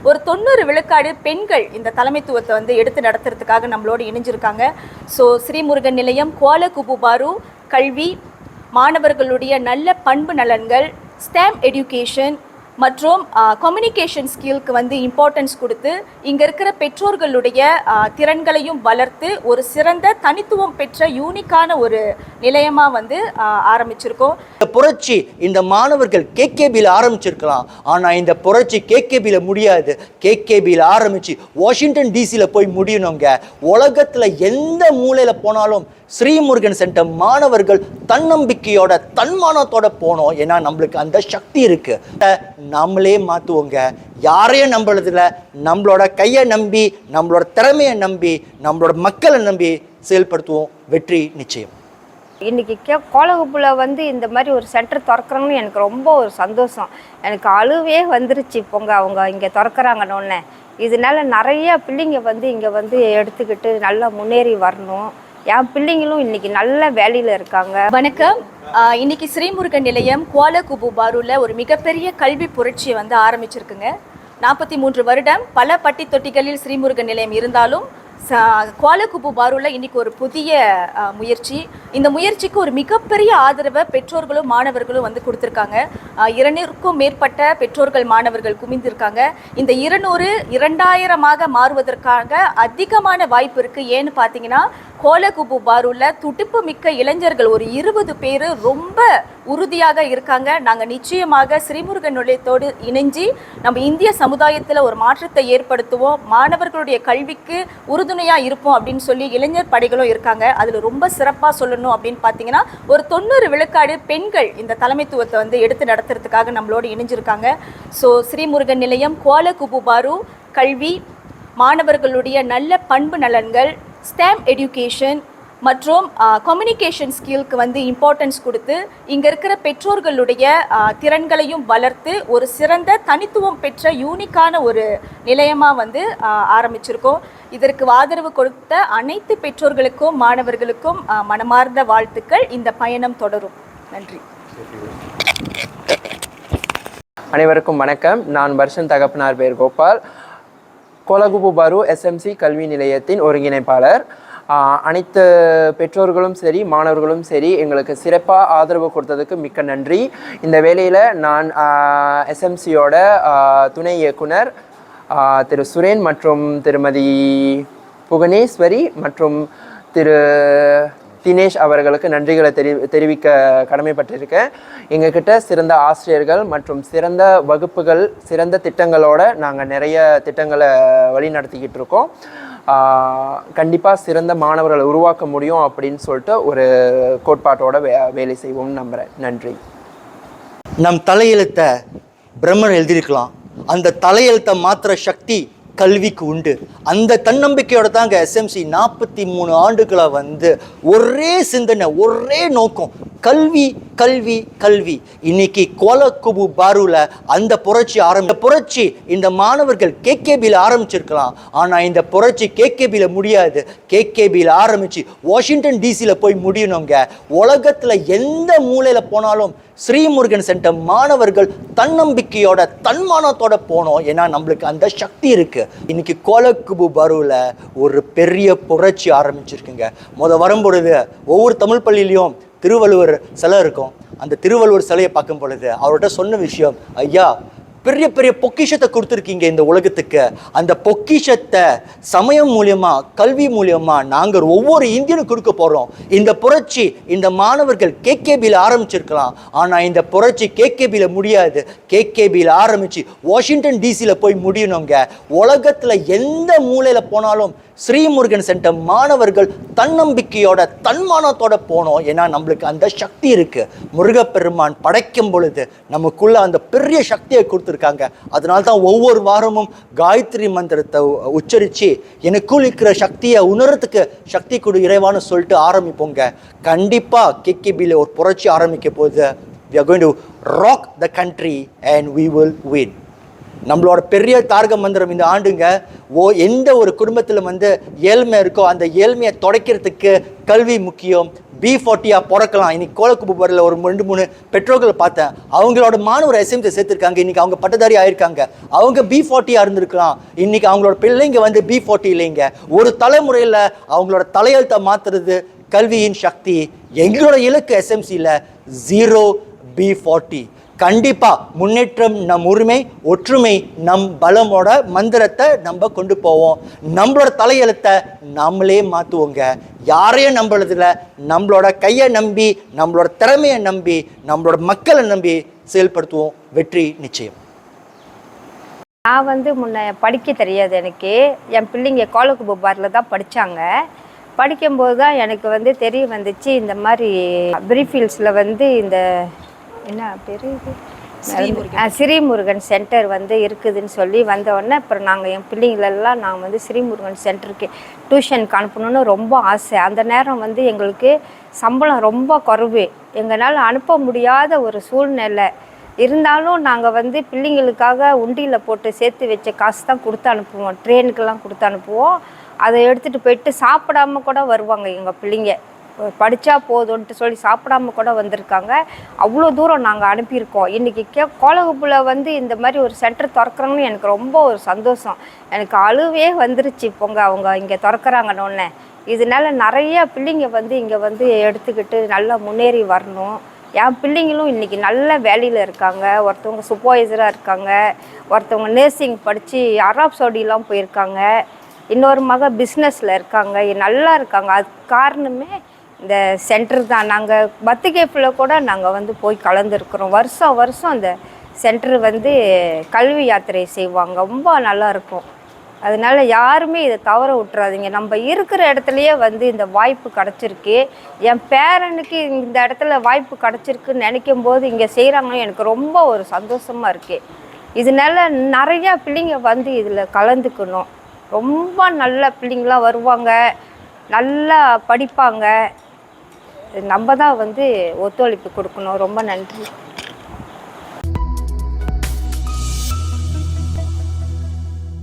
ஒரு 90 விழுக்காடு பெண்கள் இந்த தலைமைத்துவத்தை வந்து எடுத்து நடத்துறதுக்காக நம்மளோடு இணைஞ்சிருக்காங்க. ஸோ ஸ்ரீமுருகன் நிலையம், குவாலா குபுபாரு கல்வி, மாணவர்களுடைய நல்ல பண்பு நலன்கள், ஸ்டெம் எடியூகேஷன் மற்றும் கம்யூனிகேஷன் ஸ்கில்க்கு வந்து இம்பார்ட்டன்ஸ் கொடுத்து இங்கே இருக்கிற பெற்றோர்களுடைய திறன்களையும் வளர்த்து ஒரு சிறந்த தனித்துவம் பெற்ற யூனிக்கான ஒரு நிலையமாக வந்து ஆரம்பிச்சிருக்கோம். இந்த புரட்சி இந்த மாணவர்கள் கேகேபியில் ஆரம்பிச்சிருக்கலாம், ஆனால் இந்த புரட்சி கேகேபியில் முடியாது. கேகேபியில் ஆரம்பித்து வாஷிங்டன் டிசியில் போய் முடியணுங்க. உலகத்தில் எந்த மூலையில் போனாலும் ஸ்ரீமுருகன் சென்டர் மாணவர்கள் தன்னம்பிக்கையோட தன்மானத்தோட போனோம். ஏன்னா நம்மளுக்கு அந்த சக்தி இருக்கு. நம்மளே மாற்றுவோங்க. யாரையும் நம்புறதில்ல, நம்மளோட கையை நம்பி, நம்மளோட திறமையை நம்பி, நம்மளோட மக்களை நம்பி செயல்படுத்துவோம். வெற்றி நிச்சயம். இன்றைக்கி கோலகுப்புல வந்து இந்த மாதிரி ஒரு சென்டர் திறக்கிறாங்கன்னு எனக்கு ரொம்ப ஒரு சந்தோஷம். எனக்கு அழுவே வந்துருச்சு. போங்க அவங்க இங்கே திறக்கிறாங்கன்னொன்னே. இதனால நிறையா பிள்ளைங்க வந்து இங்கே வந்து எடுத்துக்கிட்டு நல்லா முன்னேறி வரணும். என் பிள்ளைங்களும் இன்னைக்கு நல்ல வேலையில் இருக்காங்க. வணக்கம். இன்னைக்கு ஸ்ரீமுருகன் நிலையம் குவாலா குபுபாருல ஒரு மிகப்பெரிய கல்வி புரட்சியை வந்து ஆரம்பிச்சிருக்குங்க. 43 வருடம் பல பட்டி தொட்டிகளில் ஸ்ரீமுருகன் நிலையம் இருந்தாலும் குவாலா குபுபாருல இன்னைக்கு ஒரு புதிய முயற்சி. இந்த முயற்சிக்கு ஒரு மிகப்பெரிய ஆதரவை பெற்றோர்களும் மாணவர்களும் வந்து கொடுத்துருக்காங்க. 200க்கும் மேற்பட்ட பெற்றோர்கள் மாணவர்கள் குமிந்திருக்காங்க. இந்த 200 2000 மாறுவதற்காக அதிகமான வாய்ப்பு இருக்குது. ஏன்னு பார்த்தீங்கன்னா குவாலா குபுபாருல துடிப்பு மிக்க இளைஞர்கள் ஒரு 20 பேர் ரொம்ப உறுதியாக இருக்காங்க. நாங்கள் நிச்சயமாக ஸ்ரீமுருகன் நிலையத்தோடு இணைஞ்சி நம்ம இந்திய சமுதாயத்தில் ஒரு மாற்றத்தை ஏற்படுத்துவோம், மாணவர்களுடைய கல்விக்கு உறுதுணையாக இருப்போம் அப்படின்னு சொல்லி இளைஞர் படைகளும் இருக்காங்க. அதில் ரொம்ப சிறப்பாக சொல்லணும் அப்படின்னு பார்த்தீங்கன்னா ஒரு 90 விழுக்காடு பெண்கள் இந்த தலைமைத்துவத்தை வந்து எடுத்து நடத்துறதுக்காக நம்மளோடு இணைஞ்சிருக்காங்க. ஸோ ஸ்ரீமுருகன் நிலையம், குவாலா குபுபாரு கல்வி, மாணவர்களுடைய நல்ல பண்பு நலன்கள், ஸ்டெம் எடியூகேஷன் மற்றும் கம்யூனிகேஷன் ஸ்கில்க்கு வந்து இம்பார்ட்டன்ஸ் கொடுத்து இங்கே இருக்கிற பெற்றோர்களுடைய திறன்களையும் வளர்த்து ஒரு சிறந்த தனித்துவம் பெற்ற யூனிக்கான ஒரு நிலையமாக வந்து ஆரம்பிச்சிருக்கோம். இதற்கு ஆதரவு கொடுத்த அனைத்து பெற்றோர்களுக்கும் மாணவர்களுக்கும் மனமார்ந்த வாழ்த்துக்கள். இந்த பயணம் தொடரும். நன்றி. அனைவருக்கும் வணக்கம். நான் வருஷன் தகப்பனார் பேர் கோபால், குவாலா குபுபாரு எஸ்எம்சி கல்வி நிலையத்தின் ஒருங்கிணைப்பாளர். அனைத்து பெற்றோர்களும் சரி மாணவர்களும் சரி எங்களுக்கு சிறப்பாக ஆதரவு கொடுத்ததுக்கு மிக்க நன்றி. இந்த வேளையில் நான் எஸ்எம்சியோட துணை இயக்குனர் திரு சுரேன் மற்றும் திருமதி புவனேஸ்வரி மற்றும் திரு தினேஷ் அவர்களுக்கு நன்றிகளை தெரிவிக்க கடமைப்பட்டிருக்கேன். எங்ககிட்ட சிறந்த ஆசிரியர்கள் மற்றும் சிறந்த வகுப்புகள், சிறந்த திட்டங்களோடு நாங்கள் நிறைய திட்டங்களை வழி நடத்திக்கிட்டு இருக்கோம். கண்டிப்பாக சிறந்த மாணவர்களை உருவாக்க முடியும் அப்படின்னு சொல்லிட்டு ஒரு கோட்பாட்டோட வேலை செய்வோம்னு நம்புகிறேன். நன்றி. நம் தலையெழுத்தை பிரம்மன் எழுதியிருக்கலாம், அந்த தலையெழுத்தை மாத்திர சக்தி கல்விக்கு உண்டு. அந்த தன்னம்பிக்கையோட தாங்க எஸ்எம்சி 43 ஆண்டுகளை வந்து ஒரே சிந்தனை, ஒரே நோக்கம், கல்வி கல்வி கல்வி. இன்னைக்கு குவாலா குபுபாருல அந்த புரட்சி இந்த மாணவர்கள் கேகேபியில் ஆரம்பிச்சிருக்கலாம், ஆனால் இந்த புரட்சி கேகேபியில் முடியாது. கேகேபியில் ஆரம்பித்து வாஷிங்டன் டிசியில் போய் முடியணுங்க. உலகத்தில் எந்த மூலையில் போனாலும் ஸ்ரீமுருகன் சென்டர் மாணவர்கள் தன்னம்பிக்கையோட தன்மானத்தோட போனோம். ஏன்னா நம்மளுக்கு அந்த சக்தி இருக்கு. இன்னைக்கு குவாலா குபுபாருல ஒரு பெரிய புரட்சி ஆரம்பிச்சிருக்குங்க. வரும்பொழுது ஒவ்வொரு தமிழ் பள்ளியிலையும் திருவள்ளுவர் சிலை இருக்கும். அந்த திருவள்ளுவர் சிலையை பார்க்கும் பொழுது அவர்கிட்ட சொன்ன விஷயம், ஐயா பெரிய பெரிய பொக்கிஷத்தை கொடுத்துருக்கீங்க இந்த உலகத்துக்கு. அந்த பொக்கிஷத்தை சமயம் மூலியமா, கல்வி மூலியமா நாங்கள் ஒவ்வொரு இந்தியனும் கொடுக்க போறோம். இந்த புரட்சி இந்த மாணவர்கள் கேகேபியில் ஆரம்பிச்சிருக்கலாம், ஆனால் இந்த புரட்சி கேகேபியில் முடியாது. கேகேபியில் ஆரம்பிச்சு வாஷிங்டன் டிசியில் போய் முடியணுங்க. உலகத்தில் எந்த மூலையில் போனாலும் ஸ்ரீமுருகன் சென்டர் மாணவர்கள் தன்னம்பிக்கையோட தன்மானத்தோட போனோம். ஏன்னா நம்மளுக்கு அந்த சக்தி இருக்கு. முருகப்பெருமான் படைக்கும் பொழுது நமக்குள்ள அந்த பெரிய சக்தியை கொடுத்துருக்காங்க. அதனால தான் ஒவ்வொரு வாரமும் காயத்ரி மந்திரத்தை உச்சரித்து எனக்குள் இருக்கிற சக்தியை உணர்றதுக்கு சக்தி கொடு இறைவான்னு சொல்லிட்டு ஆரம்பிப்போங்க. கண்டிப்பாக கேகேபியில் ஒரு புரட்சி ஆரம்பிக்க போகுது. We are going to rock the country and we will win. நம்மளோட பெரிய தாரக மந்திரம் இந்த ஆண்டுங்க, எந்த ஒரு குடும்பத்தில் வந்து ஏழ்மை இருக்கோ அந்த ஏழ்மையை துடைக்கிறதுக்கு கல்வி முக்கியம். B40 பிறக்கலாம். இன்னைக்கு கோலகுபுபாரில் ஒரு 2-3 பெற்றோர்களை பார்த்தேன். அவங்களோட மாணவர் எஸ்எம்சி சேர்த்துருக்காங்க. இன்னைக்கு அவங்க பட்டதாரி ஆயிருக்காங்க. அவங்க B40 இருந்திருக்கலாம். இன்னைக்கு அவங்களோட பிள்ளைங்க வந்து B40 இல்லைங்க. ஒரு தலைமுறையில் அவங்களோட தலையெழுத்தை மாத்துறது கல்வியின் சக்தி. எங்களோட இலக்கு எஸ்எம்சியில் 0 B40. கண்டிப்பா முன்னேற்றம் நம் உரிமை, ஒற்றுமை நம் பலமோட மந்திரத்தை நம்ம கொண்டு போவோம். நம்மளோட தலையெழுத்தை நம்மளே மாற்றுவோங்க. யாரையும் நம்புறதில்ல, நம்மளோட கையை நம்பி, நம்மளோட திறமையை நம்பி, நம்மளோட மக்களை நம்பி செயல்படுத்துவோம். வெற்றி நிச்சயம். நான் வந்து முன்ன படிக்க தெரியாது எனக்கு. என் பிள்ளைங்க கோலகுபுபாரில் தான் படித்தாங்க. படிக்கும்போது தான் எனக்கு வந்து தெரிய வந்துச்சு, இந்த மாதிரி பிரீஃபீல்ட்ஸில் வந்து இந்த என்ன பேர் இது ஸ்ரீமுருகன் சென்டர் வந்து இருக்குதுன்னு சொல்லி வந்தோடனே அப்புறம் நாங்கள் என் பிள்ளைங்களெல்லாம் நாங்கள் வந்து ஸ்ரீமுருகன் சென்டருக்கு டியூஷனுக்கு அனுப்பணுன்னு ரொம்ப ஆசை. அந்த நேரம் வந்து எங்களுக்கு சம்பளம் ரொம்ப குறைவு, எங்களால் அனுப்ப முடியாத ஒரு சூழ்நிலை இருந்தாலும் நாங்கள் வந்து பிள்ளைங்களுக்காக உண்டியில் போட்டு சேர்த்து வச்ச காசு தான் கொடுத்து அனுப்புவோம். ட்ரெயினுக்கெல்லாம் கொடுத்து அனுப்புவோம். அதை எடுத்துகிட்டு போயிட்டு சாப்பிடாம கூட வருவாங்க எங்கள் பிள்ளைங்க. படித்தா போதும்ன்ட்டு சொல்லி சாப்பிடாம கூட வந்திருக்காங்க. அவ்வளோ தூரம் நாங்கள் அனுப்பியிருக்கோம். இன்றைக்கி கோலகுப்புல வந்து இந்த மாதிரி ஒரு சென்டர் திறக்கிறாங்கன்னு எனக்கு ரொம்ப ஒரு சந்தோஷம். எனக்கு அழுவே வந்துருச்சு போங்க அவங்க இங்கே திறக்கிறாங்கன்னொன்னே. இதனால நிறைய பிள்ளைங்க வந்து இங்கே வந்து எடுத்துக்கிட்டு நல்லா முன்னேறி வரணும். என் பிள்ளைங்களும் இன்றைக்கி நல்ல வேலையில் இருக்காங்க. ஒருத்தவங்க சூப்பர்வைசராக இருக்காங்க, ஒருத்தவங்க நர்சிங் படித்து அராப் சவுடிலாம் போயிருக்காங்க, இன்னொரு மக பிஸ்னஸில் இருக்காங்க, நல்லா இருக்காங்க. அதுக்கு காரணமே இந்த சென்டர் தான். நாங்கள் பத்துகேப்பில் கூட நாங்கள் வந்து போய் கலந்துருக்குறோம். வருஷம் வருஷம் அந்த சென்டர் வந்து கல்வி யாத்திரை செய்வாங்க. ரொம்ப நல்லாயிருக்கும். அதனால் யாருமே இதை தவற விட்டுறாதீங்க. நம்ம இருக்கிற இடத்துலையே வந்து இந்த வாய்ப்பு கிடச்சிருக்கு. என் பேரனுக்கு இந்த இடத்துல வாய்ப்பு கிடச்சிருக்குன்னு நினைக்கும் போது இங்கே செய்கிறாங்கன்னு எனக்கு ரொம்ப ஒரு சந்தோஷமாக இருக்குது. இதனால நிறையா பிள்ளைங்க வந்து இதில் கலந்துக்கணும். ரொம்ப நல்ல பிள்ளைங்களாம் வருவாங்க, நல்லா படிப்பாங்க. நம்ம தான் வந்து ஒத்துழைப்பு கொடுக்கணும். ரொம்ப நன்றி.